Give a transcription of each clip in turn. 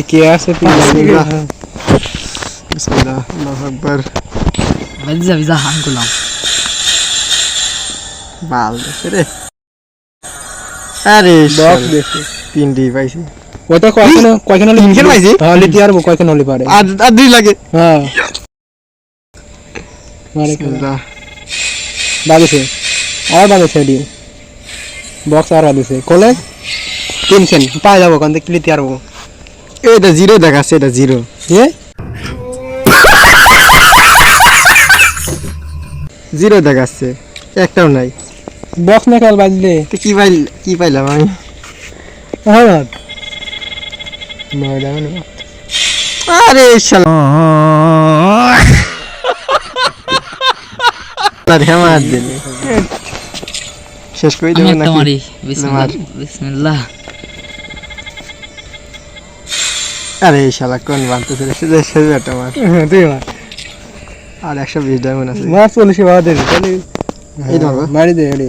কে আছে বিসমিল্লাহ আল্লাহু আকবার বিজা হান করলাম বাল দেছে রে আরে বক্স দেখে তিনটি পাইছি ওটা কয়খানে হলে তিনখান পাইছি? হলে তিয়ার কয়খানে হলে পারে আর দুই লাগে হ্যাঁ মারে বিসমিল্লাহ বাজেছে আর বাজেছে ডি বক্স আর বাজেছে কোলে তিনখান পাই যাবো কারণ দেখলি তিয়ার হবো এটা জিরো দেখাচ্ছে এটা জিরো এ জিরো দেখাচ্ছে একটাও নাই বক্স না কাল বাজলে তো কি পাইলাম আমি হ্যাঁ ময়দান আরে শালা তার হেমার দিলে শেষ করে দেবো নাকি তোমারই বিসমিল্লাহ আরে শালা কোন বানতেছে রে শুধু শুধু একটা মার তুই মার আর 120 ডায়মন্ড আছে মার 40 বাদ দে তাহলে এই ধরো মারি দে রে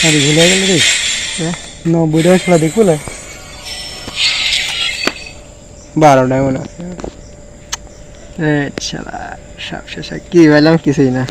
আরে ভুলে গেল রে হ্যাঁ 90 টাকা খেলা দেখবো না 12 ডায়মন্ড আছে এ শালা সব শেষ কি পাইলাম কিছুই না